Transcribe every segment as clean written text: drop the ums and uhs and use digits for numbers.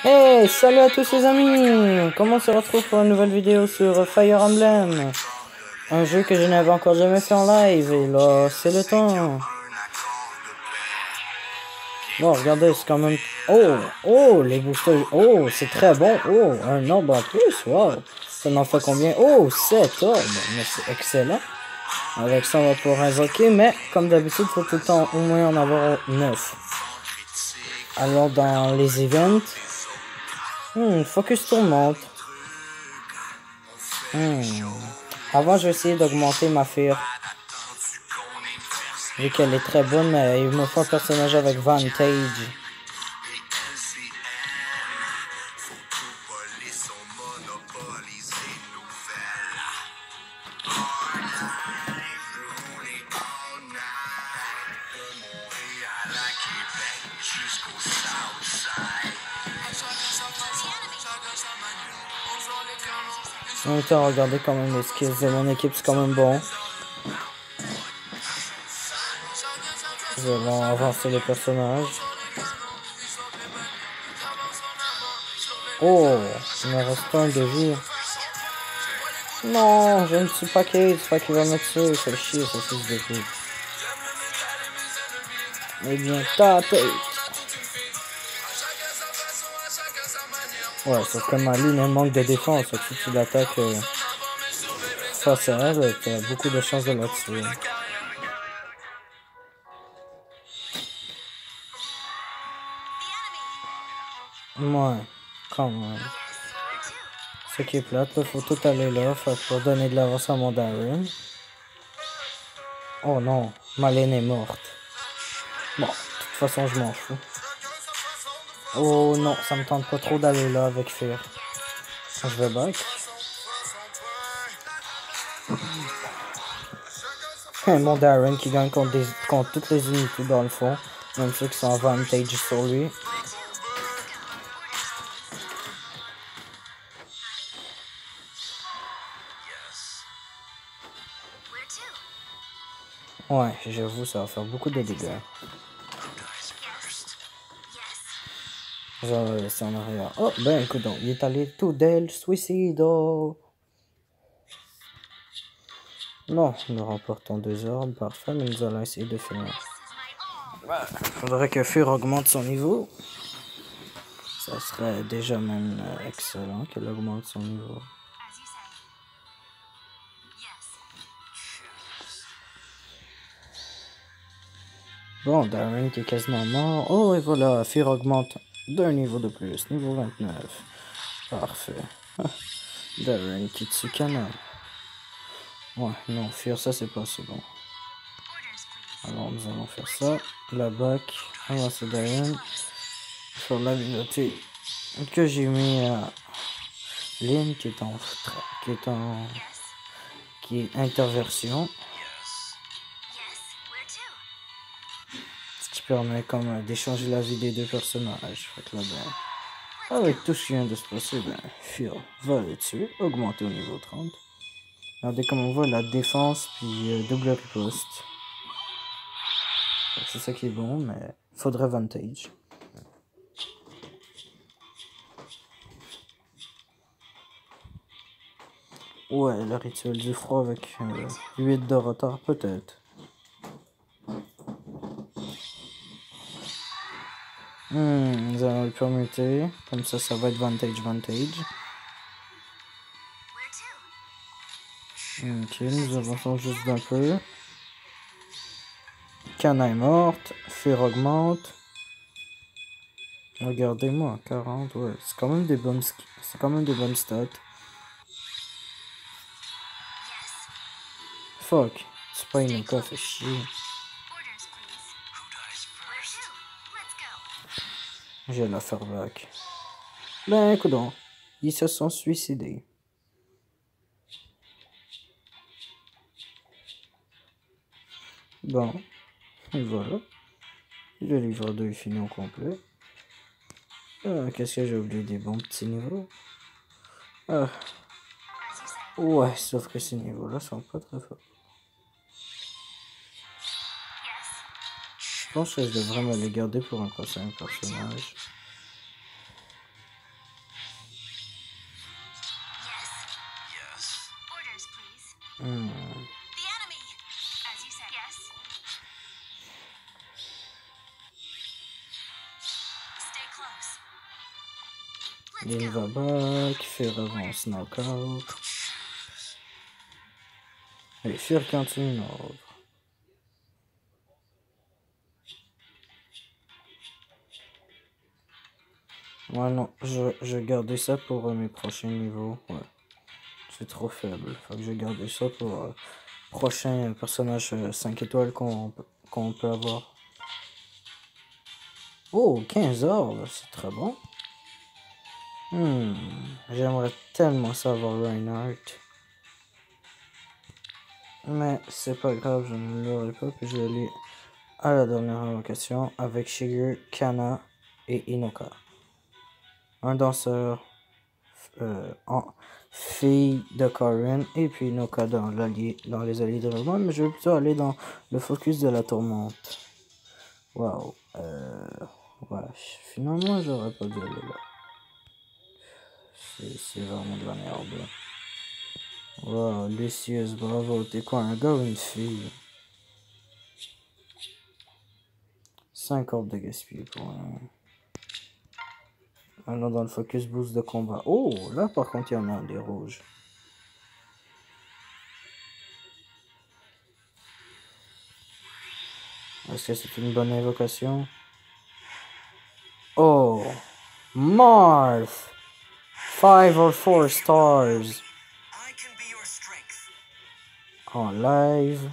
Hey, salut à tous les amis! Comment on se retrouve pour une nouvelle vidéo sur Fire Emblem? Un jeu que je n'avais encore jamais fait en live, et là, c'est le temps. Bon, regardez, c'est quand même... Oh, les boosters... Oh, c'est très bon. Oh, un orbe en plus, wow. Ça en fait combien? Oh, 7 orbes, mais c'est excellent. Avec ça, on va pouvoir invoquer, mais comme d'habitude, il faut tout le temps au moins en avoir 9. Alors, dans les events... focus tourmente. Avant, je vais essayer d'augmenter ma fire. Vu qu'elle est très bonne, mais il me faut un personnage avec Vantage. En même temps, regardez quand même les skills de mon équipe, c'est quand même bon. Nous allons avancer les personnages. Oh, il me reste un de vie. Non, j'ai un petit paquet, c'est pas qu'il va me tuer, il fait chier ce fils de pute. Eh bien, ta tête. Ouais, sauf que ma ligne elle manque de défense, donc si tu l'attaques face à elle, tu as beaucoup de chances de la tuer. Ouais, quand même. Ce qui est plate, il faut tout aller là, pour donner de l'avance à mon Darren. Oh non, ma laine est morte. Bon, de toute façon, je m'en fous. Oh non, ça me tente pas trop d'aller là avec Fear. Je vais back. Mon Darren qui gagne contre toutes les unités dans le fond. Même ceux qui sont en Vantage sur lui. Ouais, j'avoue, ça va faire beaucoup de dégâts. Je vais le laisser en arrière. Oh, ben écoute donc, il est allé tout d'elle, suicido. Non, nous remportons 2 orbes, parfait, mais nous allons essayer de finir. Faudrait que Fear augmente son niveau. Ça serait déjà même excellent qu'elle augmente son niveau. Bon, Darren qui est quasiment mort. Oh, et voilà, Fear augmente d'un niveau de plus, niveau 29. Parfait. Darren qui tue Kana. Ouais, non, Fear, ça c'est pas assez bon. Alors, nous allons faire ça. La back, avancer Darren. Sur l'habilité que j'ai mis à Lynn qui est interversion. Ce qui permet comme d'échanger la vie des deux personnages. Fait que là, ben, avec tout ce qui vient de se passer, ben, Fear va le tuer, augmenter au niveau 30. Regardez comme on voit la défense puis double riposte. C'est ça qui est bon, mais faudrait Vantage. Ouais, le rituel du froid avec 8 de retard peut-être. Nous allons le permuter. Comme ça, ça va être Vantage. Ok, nous avançons juste un peu. Kana est morte. Fear augmente. Regardez-moi, 40, ouais. C'est quand même des bonnes stats. Fuck. C'est pas une cas, fait chier. Je vais la faire back. Ben, écoute donc. Ils se sont suicidés. Bon. Et voilà. Le livre 2 est fini au complet. Qu'est-ce que j'ai oublié des bons petits niveaux? Ouais, sauf que ces niveaux-là sont pas très forts. Je pense que je devrais me les garder pour un prochain personnage. Lynn va back, Fear avance, knockout. Et Fear continue over. Ouais, non, je gardais ça pour mes prochains niveaux. Ouais. C'est trop faible. Faut que je garde ça pour prochain personnage 5 étoiles qu'on peut avoir. Oh, 15 ordres, c'est très bon. J'aimerais tellement savoir Reinhardt. Mais c'est pas grave, je ne l'aurai pas. Puis je vais aller à la dernière invocation avec Shigeru, Kana et Inoka. Un danseur en fille de Karin et puis Inoka dans les alliés de Roman. Mais je vais plutôt aller dans le focus de la tourmente. Waouh. Ouais, finalement, j'aurais pas dû aller là. C'est vraiment de la merde. Wow, Lucius, bravo. T'es quoi, un gars ou une fille? 5 ordres de gaspillé pour un. Allons dans le focus boost de combat. Oh, là par contre, il y en a des rouges. Est-ce que c'est une bonne invocation? Oh, Marth! 5 or 4 stars. En live.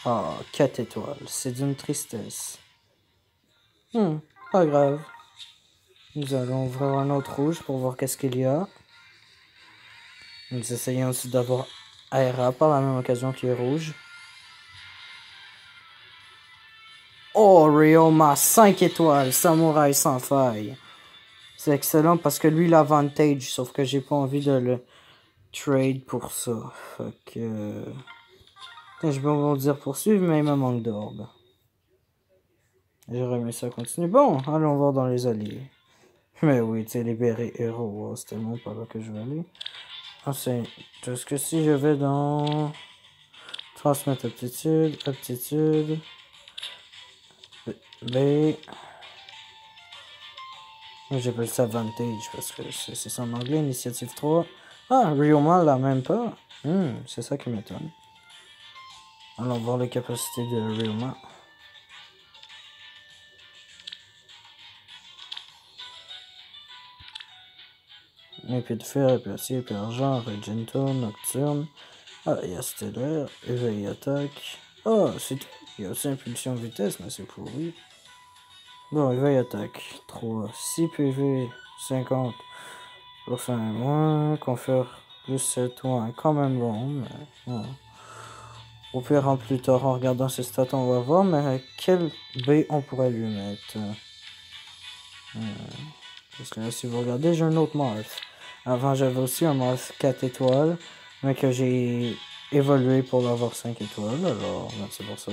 Ah, 4 étoiles. C'est d'une tristesse. Pas grave. Nous allons ouvrir un autre rouge pour voir qu'est-ce qu'il y a. Nous essayons aussi d'avoir Aera par la même occasion qui est rouge. Oh, Ryoma, 5 étoiles. Samouraï sans faille. C'est excellent parce que lui, l'avantage, sauf que j'ai pas envie de le trade pour ça. Fait que. Je vais vous dire poursuivre, mais il me manque d'orbe. J'aurais aimé ça continuer. Bon, allons voir dans les alliés. Mais oui, tu sais, libérer héros, oh, c'est tellement pas là que je vais aller. Ensuite, est-ce que si je vais dans. Transmettre aptitude, B. J'appelle ça Vantage parce que c'est ça en anglais, initiative 3. Ah, Ryoma l'a même pas. C'est ça qui m'étonne. Allons voir les capacités de Ryoma. Épée de fer, épée acier, épée argent, Regento, Nocturne. Ah, il y a Stellaire, éveil attaque. Ah, c'est tout. Il y a aussi impulsion vitesse, mais c'est pourri. Bon, éveil attaque. 3, 6 PV, 50. Pour faire un moins, confère plus 7, ouais, quand même bon, mais ouais. Au pire, en plus tard, en regardant ses stats, on va voir, mais quel B on pourrait lui mettre? Parce que là, si vous regardez, j'ai un autre Morph. Avant, j'avais aussi un Morph 4 étoiles, mais que j'ai évolué pour l'avoir 5 étoiles, alors c'est pour ça.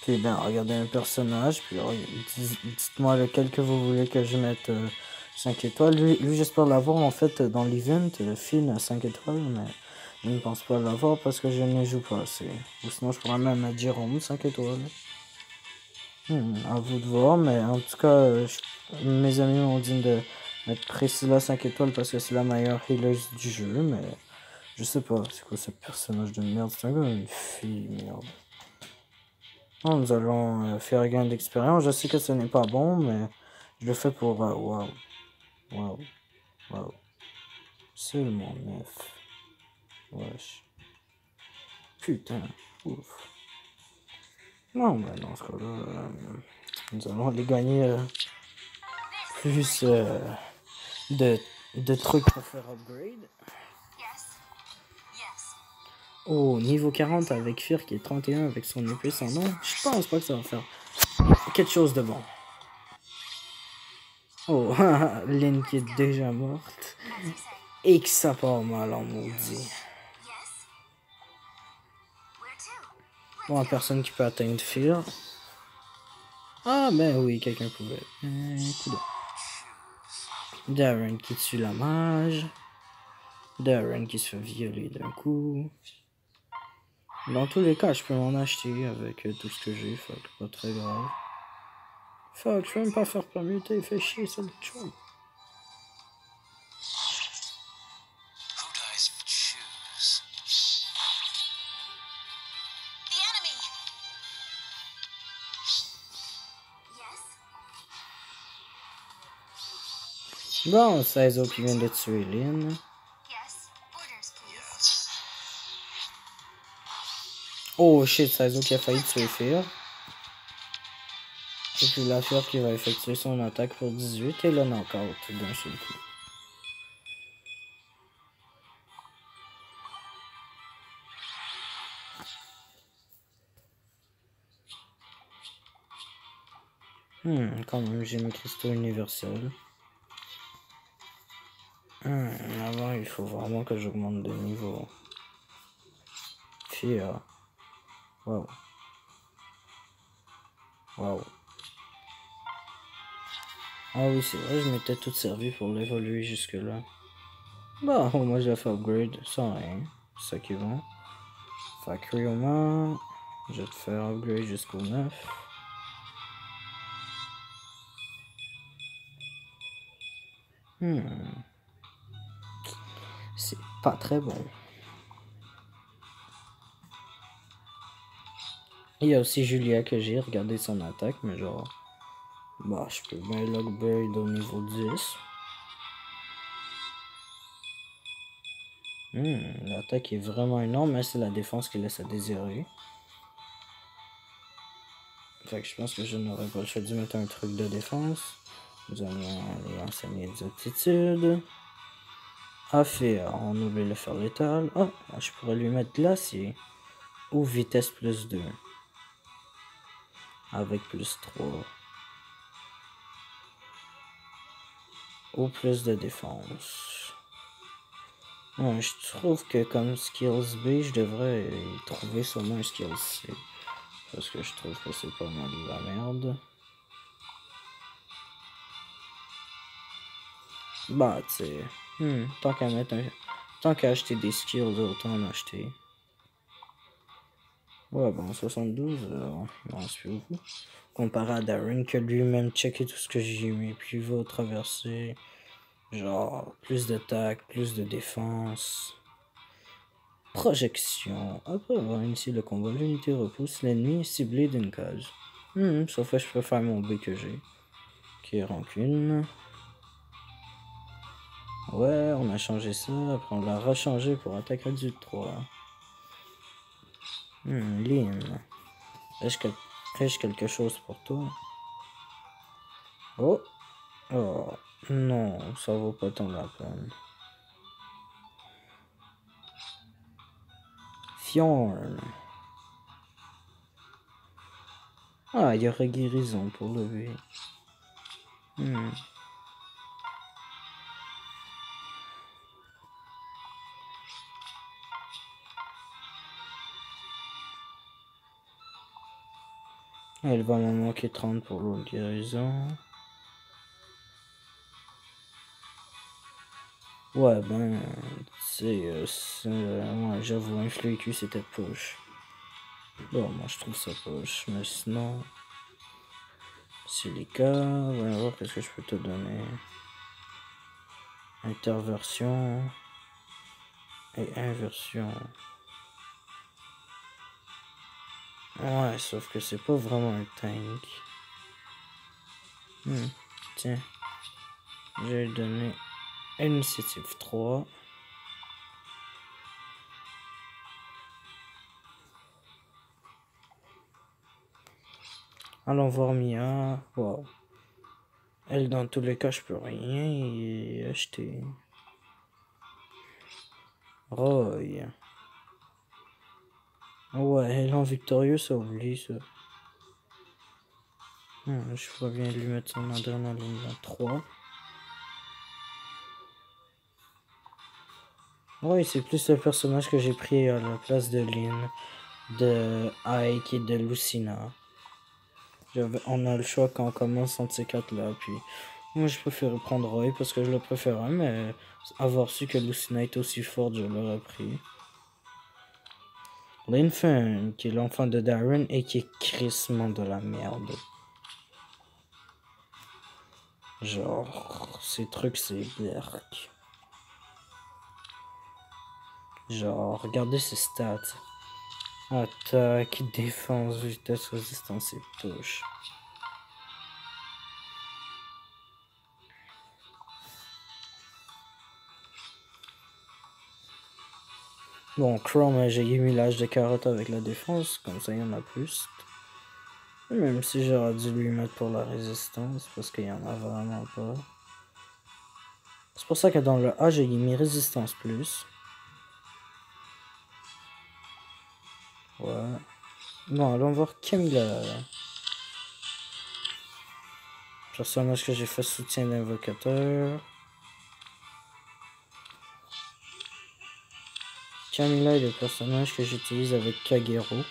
Puis ben, regardez un personnage, puis dites-moi lequel que vous voulez que je mette 5 étoiles. Lui j'espère l'avoir en fait dans l'event, Finn à 5 étoiles, mais je ne pense pas l'avoir parce que je ne joue pas assez. Ou sinon je pourrais même mettre Jérôme 5 étoiles. À vous de voir, mais en tout cas, mes amis m'ont dit de mettre Priscilla 5 étoiles parce que c'est la meilleure healer du jeu, mais je sais pas, c'est quoi ce personnage de merde? C'est un gars ou une fille, merde. Oh, nous allons faire gain d'expérience. Je sais que ce n'est pas bon, mais je le fais pour... Waouh. Waouh. Waouh. Seulement 9. Wesh. Putain. Ouf. Non, mais dans ce cas-là, nous allons aller gagner plus de trucs pour faire upgrade. Oh, niveau 40 avec Fear qui est 31 avec son épée sans nom. Je pense pas que ça va faire quelque chose de bon. Oh, Lynn qui est déjà morte. Et que ça part mal en maudit. Bon, personne qui peut atteindre Fear. Ah, ben oui, quelqu'un pouvait. Darren qui tue la mage. Darren qui se fait violer d'un coup. Dans tous les cas, je peux m'en acheter avec tout ce que j'ai, fait que pas très grave. Fuck, je peux même pas faire permuter, fait chier, ça le chum. Bon, Saizo qui vient de tuer Lynn. Oh shit, Saizo qui a failli tuer Fear. Et puis la Fear qui va effectuer son attaque pour 18 et le knockout d'un seul coup. Quand même, j'ai mes cristaux universels. Avant, il faut vraiment que j'augmente de niveau. Fear. Wow. Wow. Ah oui, c'est vrai, je m'étais tout servi pour l'évoluer jusque-là. Bah, au moins, je l'ai fait upgrade sans rien. C'est ça qui est bon. Fait que Ryoma, je vais te faire upgrade jusqu'au 9. C'est pas très bon. Il y a aussi Julia que j'ai regardé son attaque, mais genre... Bah, je peux bien l'upgrade au niveau 10. L'attaque est vraiment énorme, mais c'est la défense qui laisse à désirer. Fait que je pense que je n'aurais pas le choix de mettre un truc de défense. Nous allons aller enseigner des aptitudes. Affaire, on oublie le fer létal. Oh, je pourrais lui mettre glacier. Ou vitesse plus 2. Avec plus 3. Ou plus de défense. Ouais, je trouve que comme skills B, je devrais trouver sûrement un skill C. Parce que je trouve que c'est pas mal de la merde. Bah, tu sais. Tant qu'à mettre un... Tant qu'à acheter des skills, autant en acheter. Ouais, bon, 72, il m'en reste plus beaucoup. Comparé à Darren, que lui-même checker tout ce que j'ai mis, puis il va traverser. Genre, plus d'attaque, plus de défense. Projection. Après avoir initié le combat, l'unité repousse l'ennemi ciblé d'une case. Sauf que je peux faire mon B que j'ai. Qui est rancune. Ouais, on a changé ça. Après, on l'a rechangé pour attaque adulte 3. Lynn. Ai-je quelque chose pour toi? Oh. Oh. Non, ça vaut pas tant la peine. Fjorn. Ah, il y aurait guérison pour le V. Elle va m'en manquer 30 pour l'autre guérison. Ouais, ben, tu sais, ouais, j'avoue, un Fluicus c'était push. Bon, moi je trouve ça push, mais sinon, c'est les cas. Voyons voir qu'est-ce que je peux te donner. Interversion et inversion. Ouais, sauf que c'est pas vraiment un tank. Tiens, je vais donner initiative 3. Allons voir Mia. Wow. Elle, dans tous les cas, je peux rien y acheter. Roy. Ouais, elle en victorieux, ça oublie ça. Je pourrais bien lui mettre son adrénaline à 3. Oui, c'est plus le personnage que j'ai pris à la place de Lynn, de Ike et de Lucina. On a le choix quand on commence entre ces quatre-là, puis Moi, je préfère prendre Roy parce que je le préférais, mais avoir su que Lucina est aussi forte, je l'aurais pris. Linfen, qui est l'enfant de Darren et qui est crissement de la merde. Genre, ces trucs, c'est berk. Genre, regardez ses stats. Attaque, défense, vitesse, résistance et touche. Bon, Chrome, j'ai mis l'âge de carotte avec la défense, comme ça il y en a plus. Même si j'aurais dû lui mettre pour la résistance, parce qu'il y en a vraiment pas. C'est pour ça que dans le A, j'ai mis résistance plus. Ouais. Bon, allons voir Camilla. Personnage que j'ai fait soutien d'invocateur. Camilla est le personnage que j'utilise avec Kagero.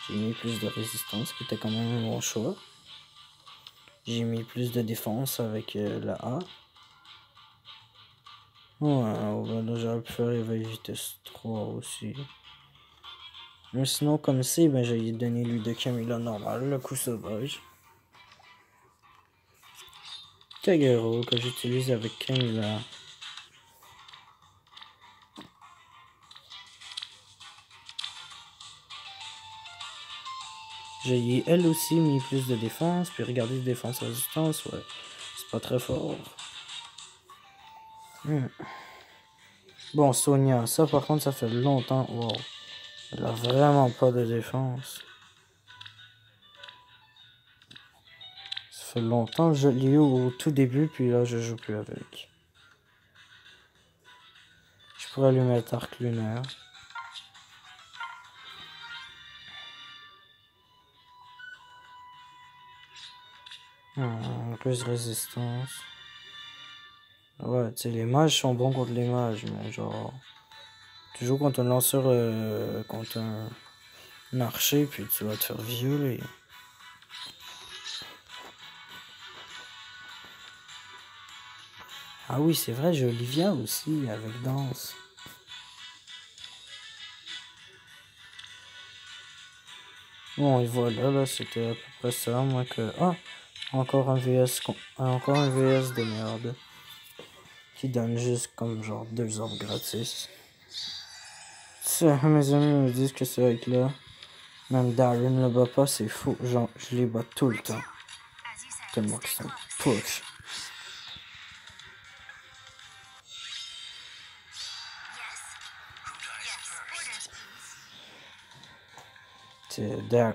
J'ai mis plus de résistance, qui était quand même un bon choix. J'ai mis plus de défense avec la A. Ouais, là j'aurais pu faire éveil vitesse 3 aussi. Mais sinon, comme c'est, ben j'ai donné lui de Camilla normal, le coup sauvage. Kagero que j'utilise avec Camilla. J'ai elle aussi mis plus de défense, puis regardez défense résistance, ouais. C'est pas très fort. Bon, Sonia, ça par contre, ça fait longtemps. Wow. Elle a vraiment pas de défense. Ça fait longtemps, je l'ai eu au tout début, puis là, je joue plus avec. Je pourrais lui mettre arc lunaire. Plus résistance. Ouais, tu sais, les mages sont bons contre les mages, mais genre... Tu joues contre un lanceur, contre un archer, puis tu vas te faire violer. Ah oui, c'est vrai, j'ai Olivia aussi, avec danse. Bon, et voilà, là, c'était à peu près ça, moi que... Ah, encore un VS, encore un VS de merde. Qui donne juste comme genre 2 ordres gratis. Ça, mes amis me disent que c'est avec là. Même Darren le bat pas, c'est faux. Genre, je les bats tout le temps. Tellement qu'ils sont push.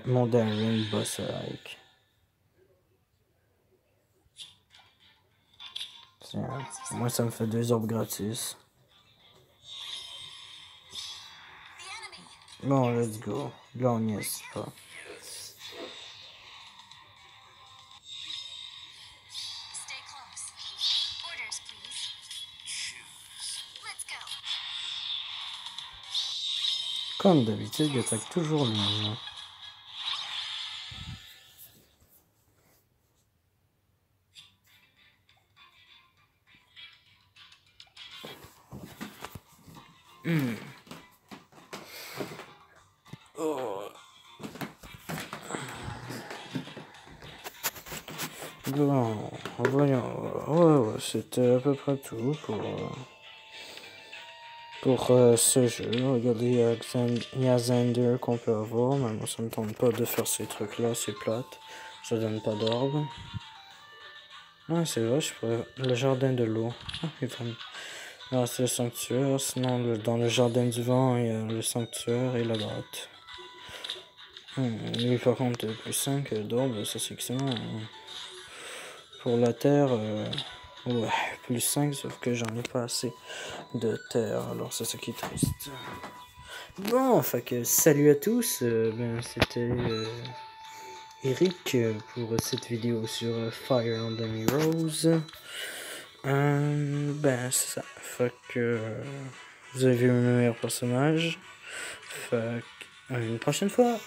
Mon Darren bat ça avec. Moi, ça me fait 2 ordres gratis. Bon, let's go. Là, on n'y est pas. Comme d'habitude, il attaque toujours le même. Oh. Bon, voyons. Ouais, c'était à peu près tout pour ce jeu. Regardez, il y a Xander qu'on peut avoir, mais moi ça me tente pas de faire ces trucs-là, c'est plate. Ça donne pas d'orbe. Ah, c'est vrai, je pourrais... Le jardin de l'eau. Ah, c'est le sanctuaire. Sinon, dans le jardin du vent, il y a le sanctuaire et la grotte. Lui, par contre, plus 5 d'orbe, ça c'est excellent. Pour la terre, ouais, plus 5, sauf que j'en ai pas assez de terre, alors c'est ce qui est triste. Bon, fait que salut à tous, c'était Eric pour cette vidéo sur Fire Emblem Heroes. Ben c'est ça, fait que vous avez vu mes meilleurs personnages, fait que à une prochaine fois.